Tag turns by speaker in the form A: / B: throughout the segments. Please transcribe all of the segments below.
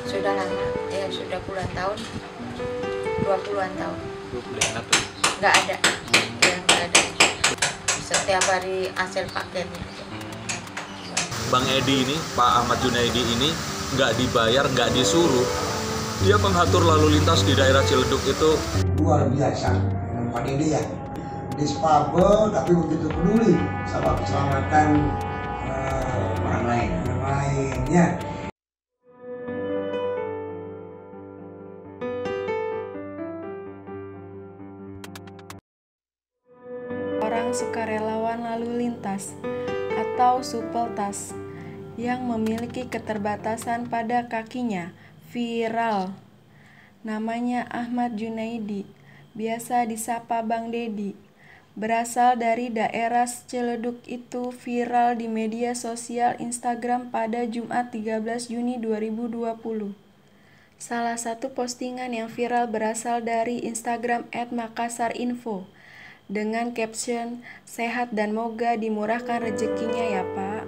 A: Sudah lama, ya sudah puluhan tahun, 20-an tahun.
B: 20-an tahun.
A: Nggak ada, ya nggak ada. Setiap hari hasil paketnya.
C: Bang Edi ini, Pak Ahmad Junaidi ini nggak dibayar, nggak disuruh. Dia mengatur lalu lintas di daerah Ciledug itu
D: luar biasa. Dengan Pak Dede ya, dispabel tapi begitu peduli sama keselamatan orang lain ya.
E: Orang sukarelawan lalu lintas atau supeltas yang memiliki keterbatasan pada kakinya viral. Namanya Ahmad Junaidi, biasa disapa Bang Dedi. Berasal dari daerah Ciledug itu viral di media sosial Instagram pada Jumat 13 Juni 2020. Salah satu postingan yang viral berasal dari Instagram @makassarinfo dengan caption, "Sehat dan moga dimurahkan rezekinya ya Pak."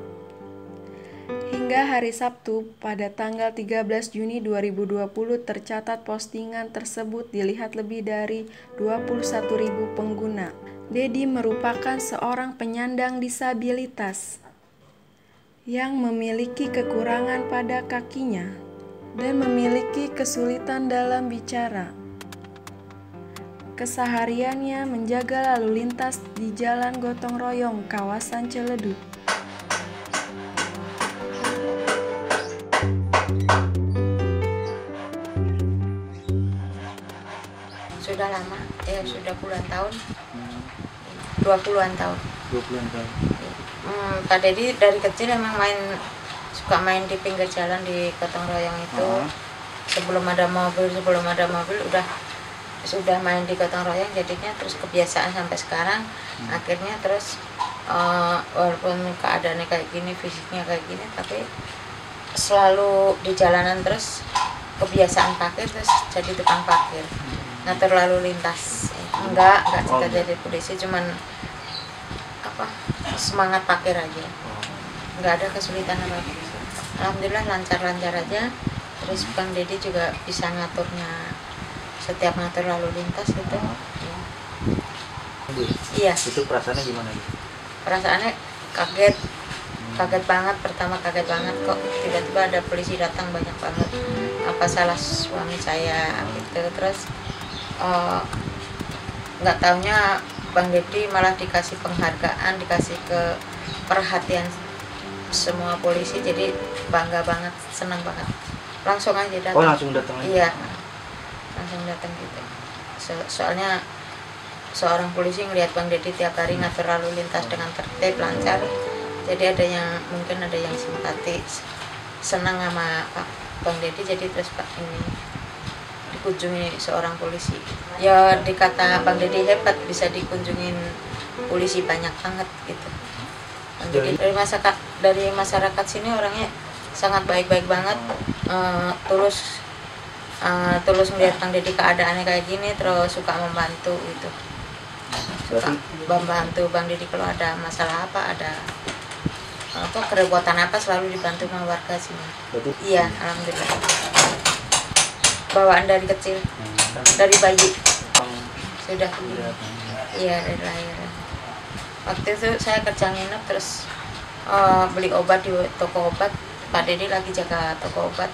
E: Hingga hari Sabtu pada tanggal 13 Juni 2020 tercatat postingan tersebut dilihat lebih dari 21.000 pengguna. Dedi merupakan seorang penyandang disabilitas yang memiliki kekurangan pada kakinya dan memiliki kesulitan dalam bicara. Kesehariannya menjaga lalu lintas di Jalan Gotong Royong, kawasan Ciledug.
A: Sudah lama, ya sudah puluhan tahun, 20-an tahun.
B: 20-an tahun.
A: Pak Dedi dari kecil emang suka main di pinggir jalan di Gotong Royong itu. Sebelum ada mobil sudah main di Gotong Royong, jadinya terus kebiasaan sampai sekarang. Akhirnya terus walaupun keadaannya kayak gini, fisiknya kayak gini, tapi selalu di jalanan terus kebiasaan parkir, terus jadi tukang parkir, ngatur lalu lintas. Enggak cita jadi polisi, cuman semangat parkir aja, nggak ada kesulitan apa-apa. Alhamdulillah lancar-lancar aja. Terus Bang Dedi juga bisa ngaturnya, setiap ngatur lalu lintas gitu. Iya.
B: Itu perasaannya gimana?
A: Perasaannya kaget banget. Pertama kaget banget, kok tiba-tiba ada polisi datang banyak banget. Apa salah suami saya gitu. Terus nggak taunya Bang Dedi malah dikasih penghargaan, dikasih perhatian semua polisi. Jadi bangga banget, senang banget. Langsung aja datang.
B: Oh, langsung datang aja?
A: Iya, langsung datang gitu. Soalnya seorang polisi ngelihat Bang Dedi tiap hari ngatur lalu lintas dengan tertib, lancar. Jadi mungkin ada yang simpati, senang sama Pak Bang Dedi. Jadi terus Pak ini dikunjungi seorang polisi. Ya dikata Bang Dedi hebat, bisa dikunjungin polisi banyak banget gitu. Jadi dari masyarakat sini orangnya sangat baik-baik banget, tulus melihat Bang Dedi keadaannya kayak gini, terus suka membantu gitu. Suka membantu Bang Dedi kalau ada masalah ada kerepotan selalu dibantu sama warga sini. Iya, alhamdulillah. Bawaan dari kecil, dari bayi sudah. Iya, dari lahir. Waktu itu saya kerja nginep, terus beli obat di toko obat. Pak Dedi lagi jaga toko obat,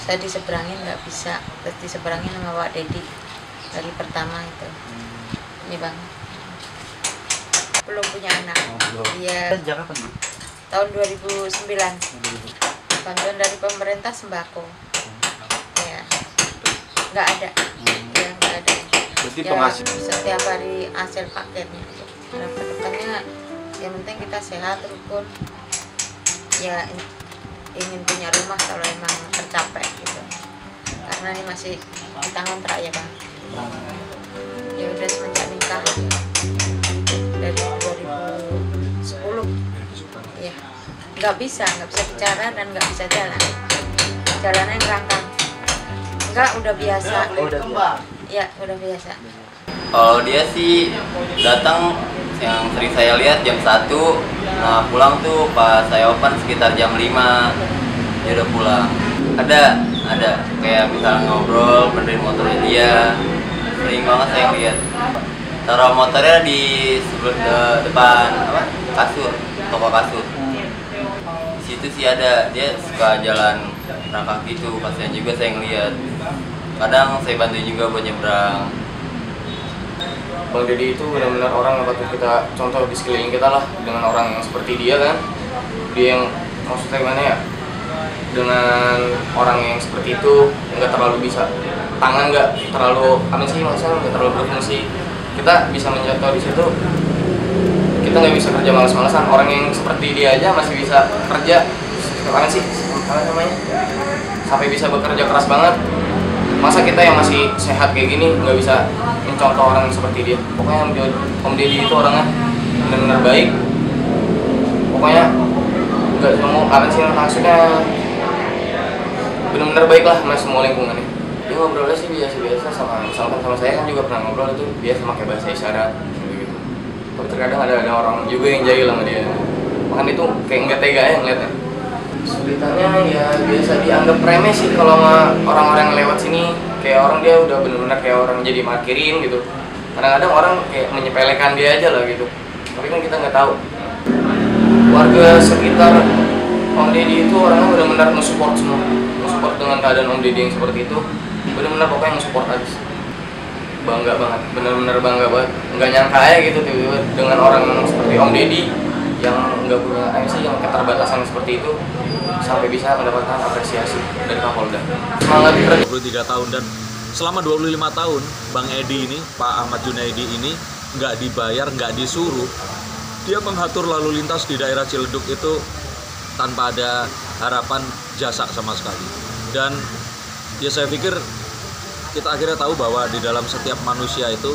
A: saya diseberangin nggak bisa, terus diseberangin sama Pak Dedi dari pertama itu. Ini Bang, belum punya anak. Iya.
B: Sejak kapan, Bu?
A: Tahun 2009. Bantuan dari pemerintah sembako. Ya, nggak ada. Ya, nggak ada.
B: Berarti
A: Ya,
B: penghasilan
A: setiap hari hasil paketnya. Nah, kedepannya yang penting kita sehat, rukun. Ya, ingin punya rumah kalau emang tercapai gitu. Karena ini masih di tangan ya Bang. Ya udah semenjak nikah dari 2010. Ya, nggak bisa bicara dan nggak bisa jalan. Jalannya ngerangkang. Enggak, udah biasa. Ya, udah biasa.
F: Kalau dia sih datang, yang sering saya lihat jam 1, nah pulang tuh pas saya open sekitar jam 5 dia udah pulang. Ada kayak misalnya ngobrol benerin motornya dia, sering banget saya lihat taruh motornya di depan toko kasur. Di situ sih ada, dia suka jalan rangkak gitu, kasihan juga saya ngeliat. Kadang saya bantu juga buat nyebrang.
G: Bang Deddy itu benar-benar orang yang patut kita contoh di sekeliling kita lah, dengan orang yang seperti dia kan. Dia yang maksudnya gimana ya, dengan orang yang seperti itu nggak terlalu bisa, tangan nggak terlalu maksudnya nggak terlalu berfungsi. Kita bisa mencontoh di situ. Kita nggak bisa kerja malas-malasan. Orang yang seperti dia aja masih bisa kerja apa namanya, sampai bisa bekerja keras banget. Masa kita yang masih sehat kayak gini nggak bisa mencontoh orang seperti dia? Pokoknya Om Deddy itu orangnya benar-benar baik. Pokoknya nggak mau maksudnya benar-benar baik lah sama semua lingkungannya. Dia ngobrolnya sih biasa-biasa, misalkan sama saya kan juga pernah ngobrol itu biasa pakai bahasa isyarat gitu. Tapi terkadang ada orang juga yang jahil sama dia. Makanya itu kayak nggak tega ya ngeliatnya. Kesulitannya ya biasa dianggap remeh sih kalau sama orang-orang yang lewat sini. Kayak orang dia udah benar-benar kayak orang jadi markirin gitu. Kadang-kadang orang kayak menyepelekan dia aja lah gitu. Tapi kan kita nggak tahu. Warga sekitar Om Deddy itu orangnya benar-benar nge-support semua. Nge-support dengan keadaan Om Deddy yang seperti itu. Benar-benar pokoknya nge-support habis. Bangga banget, benar-benar bangga banget. Nggak nyangka aja gitu tiba-tiba dengan orang seperti Om Deddy yang nggak punya yang keterbatasan seperti itu sampai bisa mendapatkan apresiasi dari Kapolda. Semangat kerja.
C: 23 tahun dan selama 25 tahun Bang Edi ini, Pak Ahmad Junaidi ini nggak dibayar, nggak disuruh. Dia mengatur lalu lintas di daerah Ciledug itu tanpa ada harapan jasa sama sekali. Dan ya saya pikir kita akhirnya tahu bahwa di dalam setiap manusia itu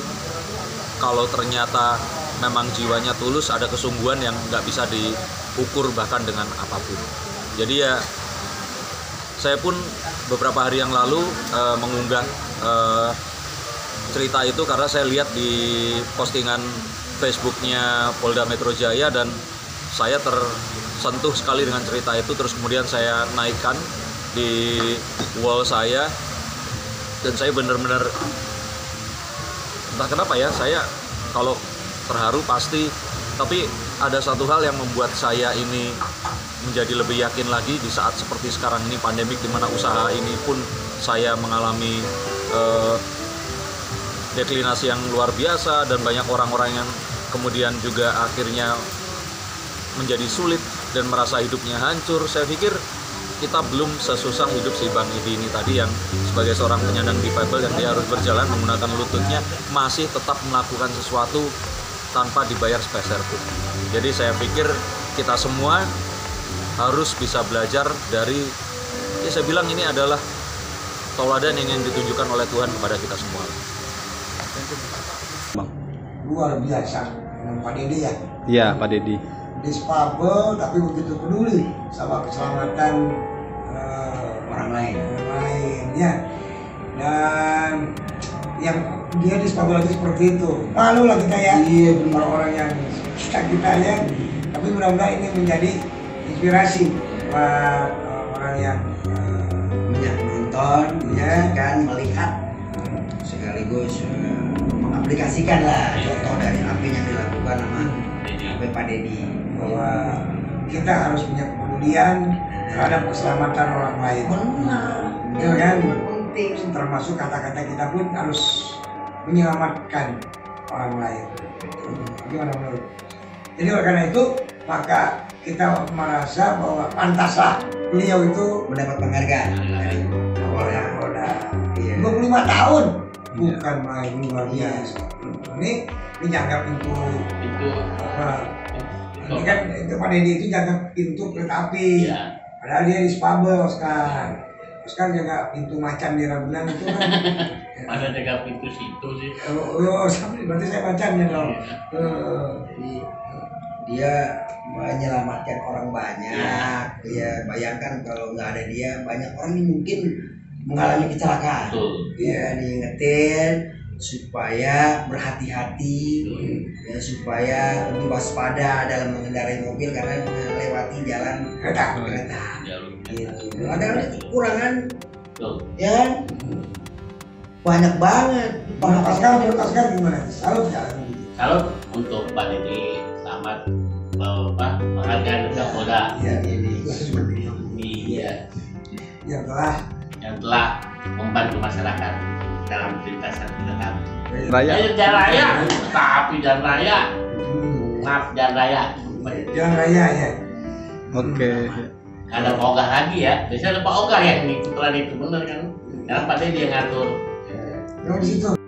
C: kalau ternyata memang jiwanya tulus, ada kesungguhan yang nggak bisa diukur bahkan dengan apapun. Jadi ya saya pun beberapa hari yang lalu mengunggah cerita itu karena saya lihat di postingan Facebooknya Polda Metro Jaya dan saya tersentuh sekali dengan cerita itu. Terus kemudian saya naikkan di wall saya dan saya benar-benar entah kenapa ya, saya kalau terharu pasti, tapi ada satu hal yang membuat saya ini menjadi lebih yakin lagi di saat seperti sekarang ini pandemik, di mana usaha ini pun saya mengalami deklinasi yang luar biasa dan banyak orang-orang yang kemudian juga akhirnya menjadi sulit dan merasa hidupnya hancur. Saya pikir kita belum sesusah hidup si Bang Edi ini tadi yang sebagai seorang penyandang difabel yang dia harus berjalan menggunakan lututnya masih tetap melakukan sesuatu tanpa dibayar sepeser pun. Jadi saya pikir kita semua harus bisa belajar dari, ya saya bilang ini adalah tauladan yang ingin ditunjukkan oleh Tuhan kepada kita semua.
D: Luar biasa Pak Deddy ya.
B: Iya, Pak Deddy.
D: Disfabel tapi begitu peduli sama keselamatan orang lain ya. Dan yang dia disfabel aja seperti itu, malu lah kita ya. Iya, orang-orang yang kita ya. Tapi mudah-mudahan ini menjadi inspirasi buat orang yang
H: menonton, menyaksikan, melihat, sekaligus mengaplikasikan lah contoh dari apa yang dilakukan sama Pak Deddy,
D: bahwa kita harus punya kepedulian terhadap keselamatan orang lain.
H: Benar,
D: itu kan
H: penting.
D: Termasuk kata-kata kita pun harus menyelamatkan orang lain. Gimana menurut? Jadi oleh karena itu maka kita merasa bahwa pantaslah beliau itu
H: Mendapat penghargaan dari
D: Kapolda.
H: Iya.
D: 25 tahun bukan main, luar biasa. Ini jaga pintu apa? Ini kan itu Pak Deddy itu jaga pintu kereta api. Padahal dia disfabel Oscar jaga pintu macan di Ragunan itu kan.
I: Ada jaga pintu situ sih.
D: Berarti saya bacanya dong.
H: Jadi dia menyelamatkan orang banyak. Ya bayangkan kalau nggak ada dia, banyak orang yang mungkin mengalami kecelakaan. Ya diingetin supaya berhati-hati, ya, supaya lebih waspada dalam mengendarai mobil karena melewati jalan kereta. Gitu. Ada kekurangan,
I: Tuh.
H: ya kan? Banyak banget.
D: Menurut Askar gimana? Salut ya?
I: Kalau untuk Pak Deddy selamat penghargaan untuk Kapolda.
D: Iya.
I: Iya.
D: Yang telah
I: Yang telah membantu masyarakat dalam perlintasan kita kami.
C: Raya.
I: Jalan raya, tapi jalan raya. Maaf, jalan raya.
D: Jalan Raya ya.
C: Oke.
I: Ada Pak Ogah lagi ya. Biasanya ada Pak Ogah yang ngikutin itu bener kan. Sekarang Pak Deddy yang ngatur.
D: Yang di situ.